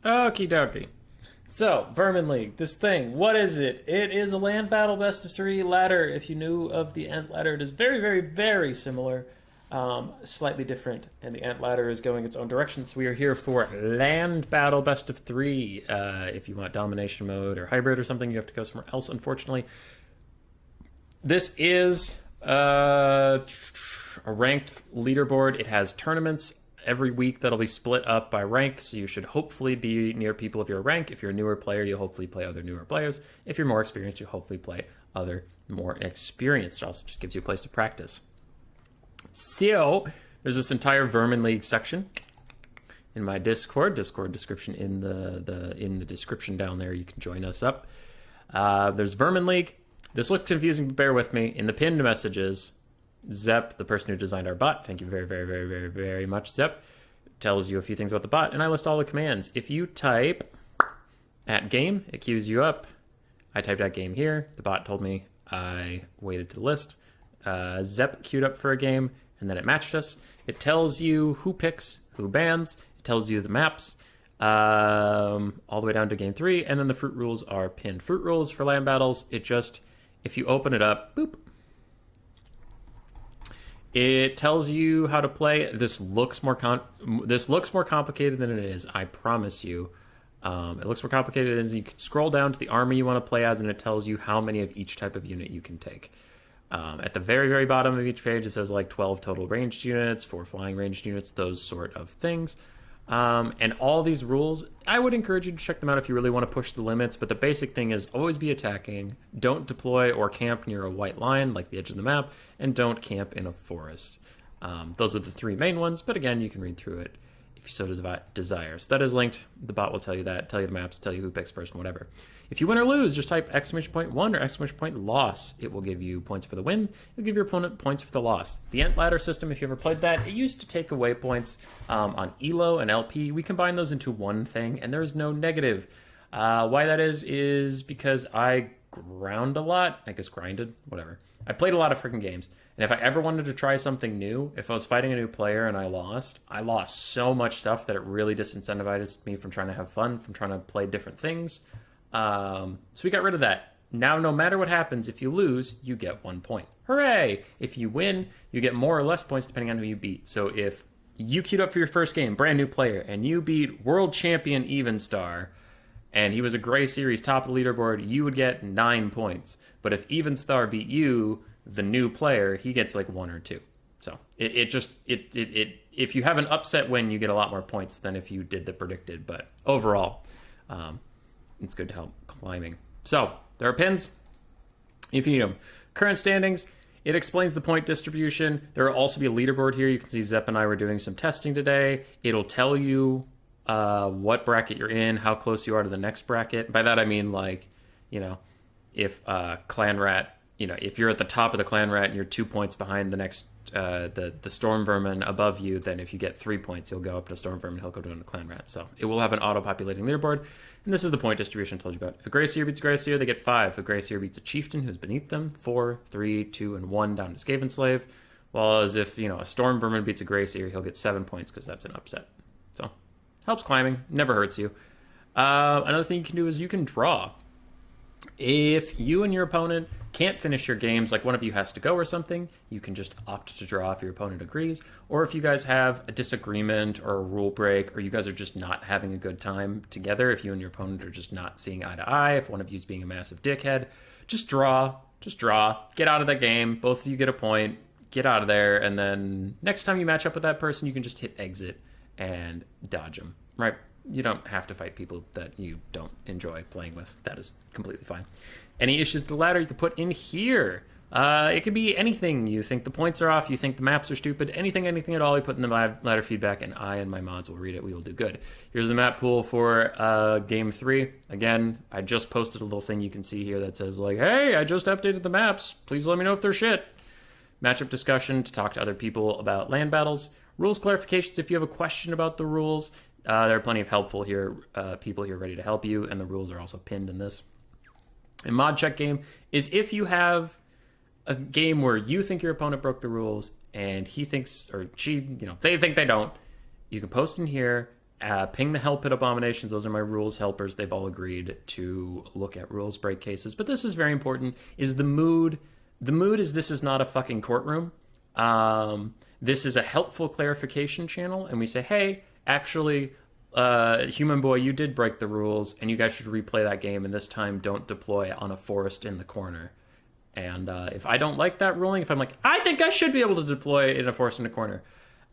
Okie dokie. So, Vermin League, this thing, what is it? It is a land battle best of 3 ladder. If you knew of the Ant ladder, it is very, very, very similar. Slightly different, and the Ant ladder is going its own direction. So we are here for land battle best of 3. If you want domination mode or hybrid or something, you have to go somewhere else, unfortunately. This is a ranked leaderboard. It has tournaments every week that'll be split up by rank, so you should hopefully be near people of your rank. If you're a newer player, you'll hopefully play other newer players. If you're more experienced, you'll hopefully play other more experienced. It also just gives you a place to practice. So there's this entire Vermin League section in my Discord description in the description down there. You can join us up. There's Vermin League. This looks confusing, but bear with me. In the pinned messages, Zep, the person who designed our bot, thank you very, very, very, very, very much, Zep, tells you a few things about the bot, and I list all the commands. If you type @game, it queues you up. I typed @game here. The bot told me I waited to list. Zep queued up for a game, and then it matched us. It tells you who picks, who bans. It tells you the maps, all the way down to game 3, and then the fruit rules are pinned. Fruit rules for land battles, it just, if you open it up, boop, it tells you how to play. This looks more complicated than it is. I promise you. It looks more complicated as you can scroll down to the army you want to play as, and it tells you how many of each type of unit you can take. At the very, very bottom of each page, it says like 12 total ranged units, 4 flying ranged units, those sort of things. And all these rules, I would encourage you to check them out if you really want to push the limits, but the basic thing is always be attacking, don't deploy or camp near a white line like the edge of the map, and don't camp in a forest. Those are the 3 main ones, but again, you can read through it if you so desire. So that is linked. The bot will tell you that, tell you the maps, tell you who picks first and whatever. If you win or lose, just type !1 or !loss. It will give you points for the win. It'll give your opponent points for the loss. The Ant ladder system, if you ever played that, it used to take away points on ELO and LP. We combine those into one thing, and there is no negative. Why that is because I ground a lot. I guess grinded, whatever. I played a lot of freaking games. And if I ever wanted to try something new, if I was fighting a new player and I lost so much stuff that it really disincentivized me from trying to have fun, from trying to play different things. So we got rid of that. Now, no matter what happens, if you lose, you get 1 point. Hooray! If you win, you get more or less points depending on who you beat. So if you queued up for your first game, brand new player, and you beat world champion Evenstar, and he was a Gray Series top of the leaderboard, you would get 9 points. But if Evenstar beat you, the new player, he gets like 1 or 2. So if you have an upset win, you get a lot more points than if you did the predicted. But overall, it's good to help climbing. So there are pins if you need them. Current standings, it explains the point distribution. There will also be a leaderboard here. You can see Zep and I were doing some testing today. It'll tell you what bracket you're in, how close you are to the next bracket. By that I mean, like, you know, if Clan Rat, you know, if you're at the top of the Clan Rat and you're 2 points behind the next the Storm Vermin above you, then if you get 3 points, you'll go up to Storm Vermin, he'll go down to Clan Rat. So it will have an auto-populating leaderboard. And this is the point distribution I told you about. If a Gray Seer beats a Gray Seer, they get 5. If a Gray Seer beats a Chieftain who's beneath them, 4, 3, 2, and 1 down to Skaven Slave. While as if, you know, a Storm Vermin beats a Gray Seer, he'll get 7 points because that's an upset. So helps climbing, never hurts you. Another thing you can do is you can draw. If you and your opponent can't finish your games, like one of you has to go or something, you can just opt to draw if your opponent agrees. Or if you guys have a disagreement or a rule break, or you guys are just not having a good time together, if you and your opponent are just not seeing eye to eye, if one of you is being a massive dickhead, just draw, get out of that game, both of you get a point, get out of there, and then next time you match up with that person, you can just hit exit and dodge them, right? You don't have to fight people that you don't enjoy playing with. That is completely fine. Any issues with the ladder you can put in here. It could be anything. You think the points are off, you think the maps are stupid, anything at all, you put in the ladder feedback, and I and my mods will read it. We will do good. Here's the map pool for Game 3. Again, I just posted a little thing you can see here that says, like, hey, I just updated the maps. Please let me know if they're shit. Matchup discussion to talk to other people about land battles. Rules clarifications if you have a question about the rules. There are plenty of helpful people here ready to help you, and the rules are also pinned in this. A mod check game is if you have a game where you think your opponent broke the rules and he thinks, or she, you know, they think they don't, you can post in here Ping the Hell Pit Abominations. Those are my rules helpers. They've all agreed to look at rules break cases. But this is very important, is the mood. The mood is this is not a fucking courtroom. This is a helpful clarification channel. And we say, hey, actually, Human Boy, you did break the rules, and you guys should replay that game. And this time, don't deploy on a forest in the corner. And if I don't like that ruling, if I'm like, I think I should be able to deploy in a forest in a corner,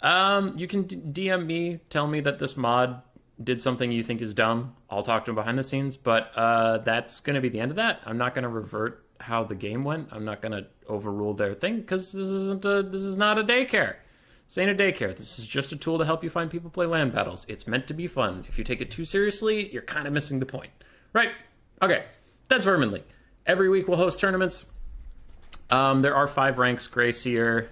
you can DM me, tell me that this mod did something you think is dumb. I'll talk to him behind the scenes, but that's going to be the end of that. I'm not going to revert how the game went. I'm not going to overrule their thing, because this is not a daycare. This ain't a daycare. This is just a tool to help you find people play land battles. It's meant to be fun. If you take it too seriously, you're kind of missing the point. Right? Okay. That's Vermin League. Every week we'll host tournaments. There are 5 ranks: Grey Seer,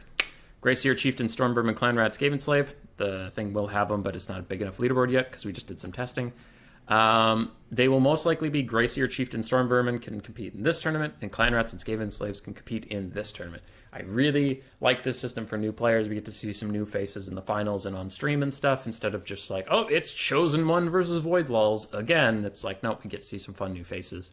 Chieftain, Storm Vermin, Clan Rat, Skaven Slave. The thing will have them, but it's not a big enough leaderboard yet because we just did some testing. They will most likely be Grey Seer, Chieftain, Storm Vermin can compete in this tournament, and Clan Rats and Skaven Slaves can compete in this tournament. I really like this system for new players. We get to see some new faces in the finals and on stream and stuff, instead of just like, oh, it's Chosen One versus Void Lulls again. It's like, no, we get to see some fun new faces,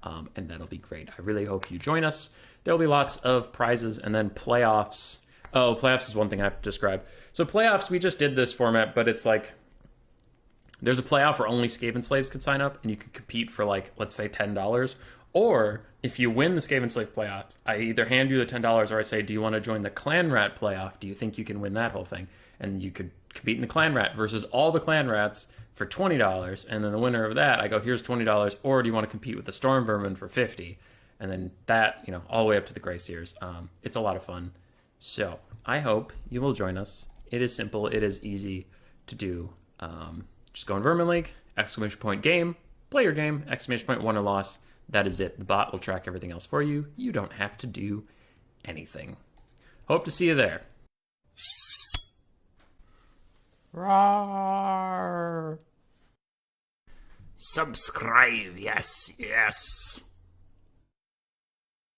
and that'll be great. I really hope you join us. There'll be lots of prizes, and then playoffs. Oh, playoffs is one thing I have to describe. So playoffs, we just did this format, but it's like, there's a playoff where only Skaven Slaves could sign up, and you could compete for, like, let's say $10. Or if you win the Skaven Slave playoffs, I either hand you the $10 or I say, do you want to join the Clan Rat playoff? Do you think you can win that whole thing? And you could compete in the Clan Rat versus all the Clan Rats for $20. And then the winner of that, I go, here's $20. Or do you want to compete with the Storm Vermin for $50? And then that, you know, all the way up to the Grey Seers. It's a lot of fun. So I hope you will join us. It is simple. It is easy to do. Just go in Vermin League, !game, play your game, !win or loss. That is it. The bot will track everything else for you. You don't have to do anything. Hope to see you there. Roar. Subscribe. Yes, yes.